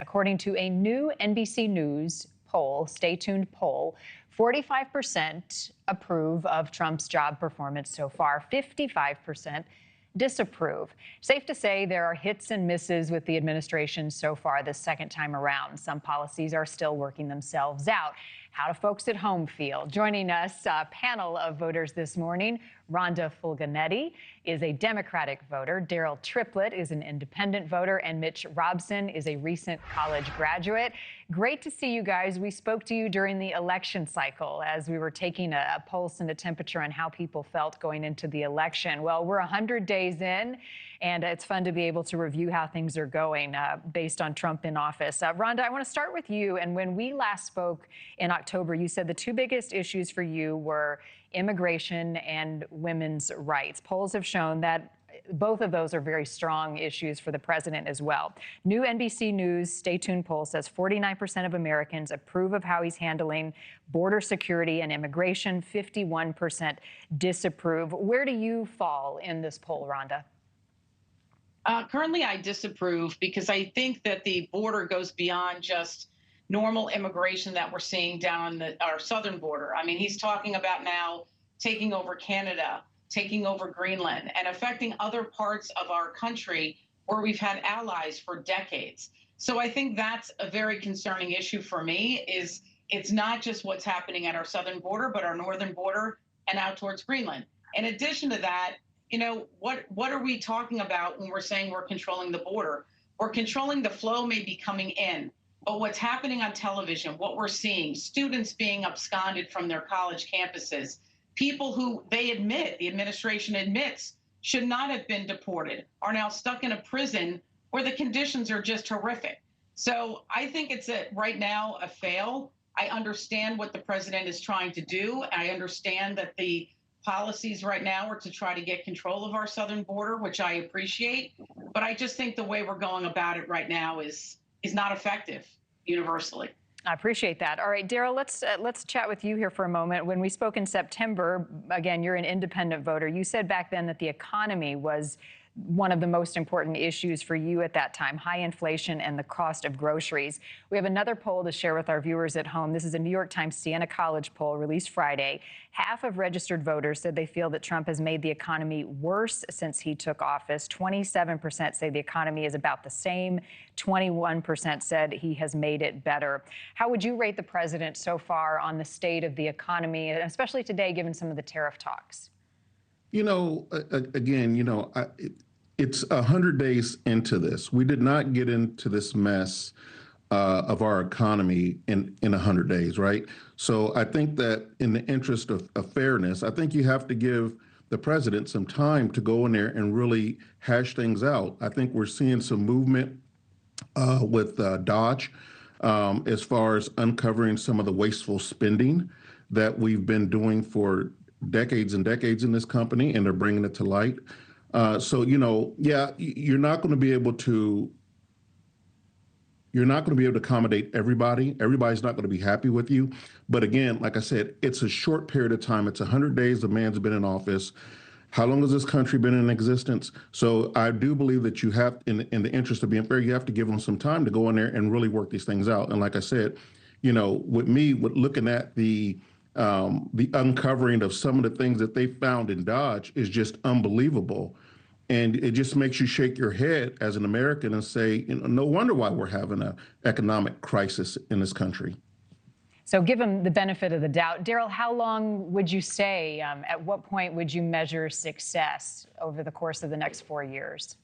According to a new NBC News poll, stay tuned poll, 45% approve of Trump's job performance so far, 55% disapprove. Safe to say there are hits and misses with the administration so far this second time around. Some policies are still working themselves out. How do folks at home feel? Joining us, a panel of voters this morning. Rhonda Fulganetti is a Democratic voter. Darryl Triplett is an independent voter. And Mitch Robson is a recent college graduate. Great to see you guys. We spoke to you during the election cycle as we were taking a pulse and a temperature on how people felt going into the election. Well, we're 100 days in, and it's fun to be able to review how things are going based on Trump in office. Rhonda, I want to start with you. And when we last spoke in October, you said the two biggest issues for you were immigration and women's rights. Polls have shown that both of those are very strong issues for the president as well. New NBC News Stay Tuned poll says 49% of Americans approve of how he's handling border security and immigration, 51% disapprove. Where do you fall in this poll, Rhonda? Currently, I disapprove because I think that the border goes beyond just normal immigration that we're seeing down our southern border. I mean, he's talking about now taking over Canada, taking over Greenland, and affecting other parts of our country where we've had allies for decades. So I think that's a very concerning issue for me, is it's not just what's happening at our southern border, but our northern border and out towards Greenland. In addition to that, you know, what are we talking about when we're saying we're controlling the border? We're controlling the flow maybe coming in. But what's happening on television, what we're seeing, students being absconded from their college campuses, people who they admit, the administration admits, should not have been deported, are now stuck in a prison where the conditions are just horrific. So I think it's right now a fail. I understand what the president is trying to do. I understand that the policies right now are to try to get control of our southern border, which I appreciate. But I just think the way we're going about it right now is not effective universally. I appreciate that. All right, Darryl, let's chat with you here for a moment. When we spoke in September, again, you're an independent voter. You said back then that the economy was one of the most important issues for you at that time, high inflation and the cost of groceries. We have another poll to share with our viewers at home. This is a New York Times Siena College poll released Friday. Half of registered voters said they feel that Trump has made the economy worse since he took office. 27% say the economy is about the same. 21% said he has made it better. How would you rate the president so far on the state of the economy, especially today, given some of the tariff talks? You know, again, you know, it's 100 days into this. We did not get into this mess of our economy in 100 days, right? So I think that in the interest of fairness, I think you have to give the president some time to go in there and really hash things out. I think we're seeing some movement with Dodge as far as uncovering some of the wasteful spending that we've been doing for decades and decades in this company, and they're bringing it to light. So, you know, yeah, you're not going to be able to accommodate everybody. Everybody's not going to be happy with you. But again, like I said, it's a short period of time. It's 100 days the man's been in office. How long has this country been in existence? So I do believe that you have, in the interest of being fair, you have to give them some time to go in there and really work these things out. And like I said, you know, with looking at the uncovering of some of the things that they found in Dodge is just unbelievable. And it just makes you shake your head as an American and say, you know, no wonder why we're having an economic crisis in this country. So give him the benefit of the doubt. Darryl, how long would you say, at what point would you measure success over the course of the next 4 years?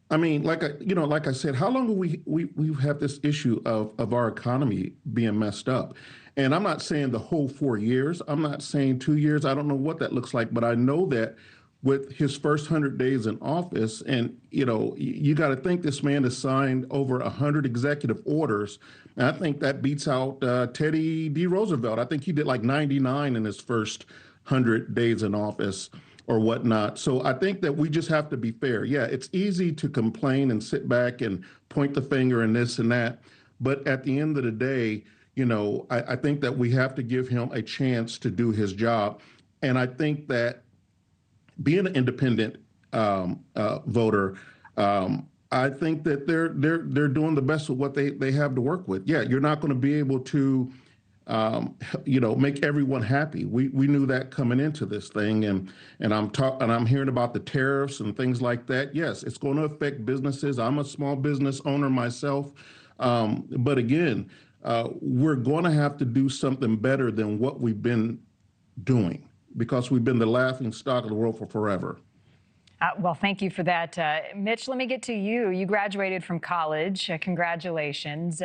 I mean, like I said, how long have we've had this issue of our economy being messed up? And I'm not saying the whole 4 years. I'm not saying 2 years. I don't know what that looks like, but I know that with his first 100 days in office, and, you know, you got to think this man has signed over 100 executive orders. And I think that beats out Teddy D. Roosevelt. I think he did like 99 in his first 100 days in office or whatnot. So I think that we just have to be fair. Yeah, it's easy to complain and sit back and point the finger and this and that. But at the end of the day, you know, I think that we have to give him a chance to do his job. And I think that being an independent voter, I think that they're doing the best with what they have to work with. Yeah, you're not going to be able to, make everyone happy. We knew that coming into this thing, and I'm hearing about the tariffs and things like that. Yes, it's going to affect businesses. I'm a small business owner myself, but again, we're going to have to do something better than what we've been doing because we've been the laughing stock of the world for forever. Well, thank you for that. Mitch, let me get to you. You graduated from college. Congratulations.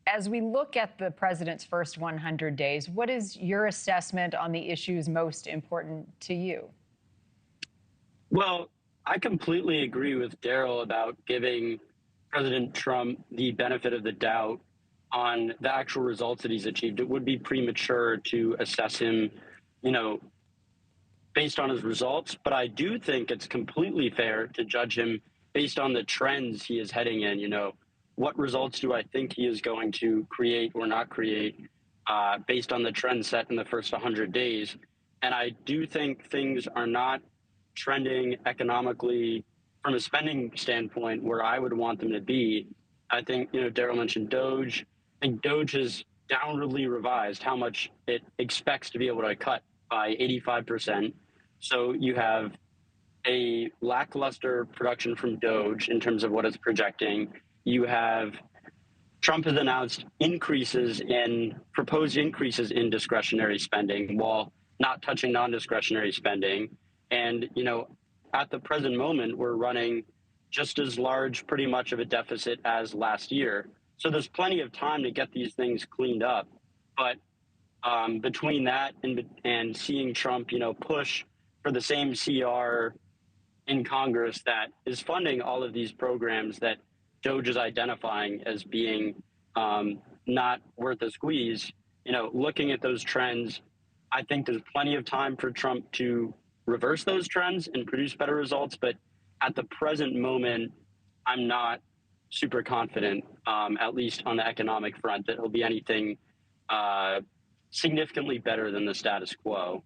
As we look at the president's first 100 days, what is your assessment on the issues most important to you? Well, I completely agree with Darryl about giving President Trump the benefit of the doubt on the actual results that he's achieved. It would be premature to assess him, based on his results, but I do think it's completely fair to judge him based on the trends he is heading in. What results do I think he is going to create or not create based on the trend set in the first 100 days? And I do think things are not trending economically from a spending standpoint where I would want them to be. I think, Darryl mentioned Doge. I think Doge has downwardly revised how much it expects to be able to cut by 85%. So you have a lackluster production from Doge in terms of what it's projecting. You have Trump has announced proposed increases in discretionary spending while not touching non-discretionary spending. And, at the present moment, we're running just as large, pretty much of a deficit as last year. So there's plenty of time to get these things cleaned up. But between that and seeing Trump, push for the same CR in Congress that is funding all of these programs that Doge is identifying as being not worth a squeeze, looking at those trends, I think there's plenty of time for Trump to reverse those trends and produce better results. But at the present moment, I'm not super confident, at least on the economic front, that he'll be anything significantly better than the status quo.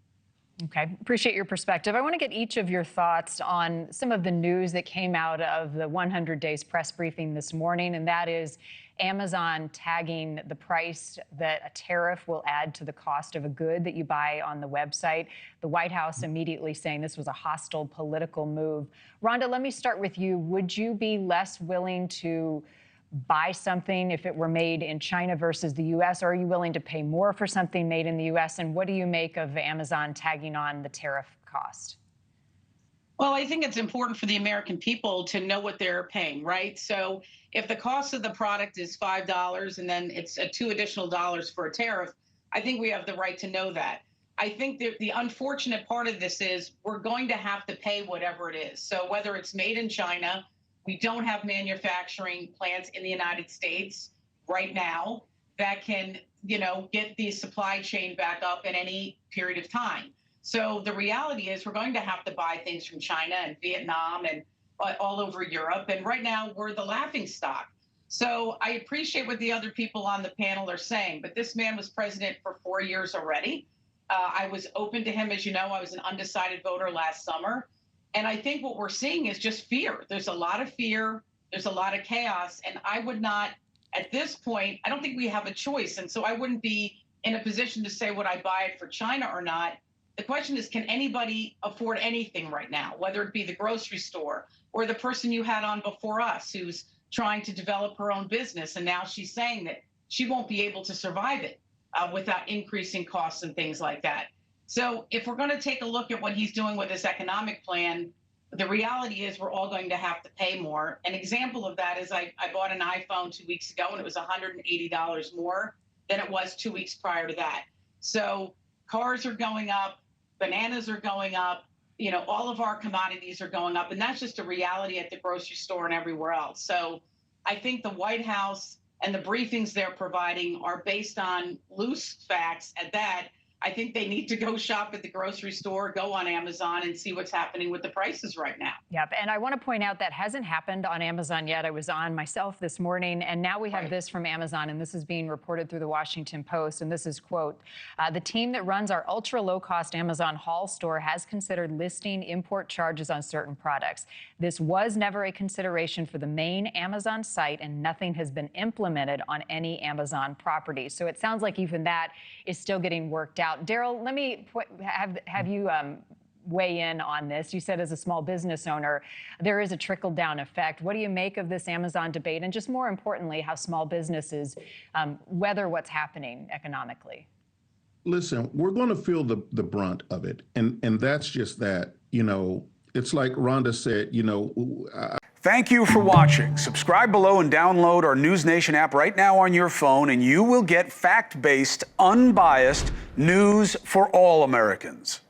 Okay, appreciate your perspective. I want to get each of your thoughts on some of the news that came out of the 100 days press briefing this morning, and that is Amazon tagging the price that a tariff will add to the cost of a good that you buy on the website. The White House immediately saying this was a hostile political move. Rhonda, let me start with you. Would you be less willing to buy something if it were made in China versus the U.S., or are you willing to pay more for something made in the U.S.? And what do you make of Amazon tagging on the tariff cost? Well, I think it's important for the American people to know what they're paying, right? So if the cost of the product is $5 and then it's $2 additional for a tariff, I think we have the right to know that. I think that the unfortunate part of this is we're going to have to pay whatever it is. So whether it's made in China, we don't have manufacturing plants in the United States right now that can, get the supply chain back up in any period of time. So the reality is we're going to have to buy things from China and Vietnam and all over Europe. And right now we're the laughing stock. So I appreciate what the other people on the panel are saying, but this man was president for 4 years already. I was open to him. As you know, I was an undecided voter last summer. And I think what we're seeing is just fear. There's a lot of fear. There's a lot of chaos. And I would not, at this point, I don't think we have a choice. And so I wouldn't be in a position to say, would I buy it for China or not? The question is, can anybody afford anything right now, whether it be the grocery store or the person you had on before us who's trying to develop her own business. And now she's saying that she won't be able to survive it without increasing costs and things like that. So if we're going to take a look at what he's doing with his economic plan, the reality is we're all going to have to pay more. An example of that is I bought an iPhone 2 weeks ago, and it was $180 more than it was 2 weeks prior to that. So cars are going up, bananas are going up, all of our commodities are going up, and that's just a reality at the grocery store and everywhere else. So I think the White House and the briefings they're providing are based on loose facts at that, I think they need to go shop at the grocery store, go on Amazon, and see what's happening with the prices right now. Yep. And I want to point out that hasn't happened on Amazon yet. I was on myself this morning, and now we have this from Amazon, and this is being reported through the Washington Post. And this is, quote, the team that runs our ultra low cost Amazon Haul store has considered listing import charges on certain products. This was never a consideration for the main Amazon site, and nothing has been implemented on any Amazon property. So it sounds like even that is still getting worked out. Darryl, let me have you weigh in on this. You said as a small business owner, there is a trickle-down effect. What do you make of this Amazon debate? And just more importantly, how small businesses weather what's happening economically? Listen, we're going to feel the brunt of it. And that's just that, you know, it's like Rhonda said, you know. Thank you for watching. Subscribe below and download our NewsNation app right now on your phone, and you will get fact-based, unbiased news for all Americans.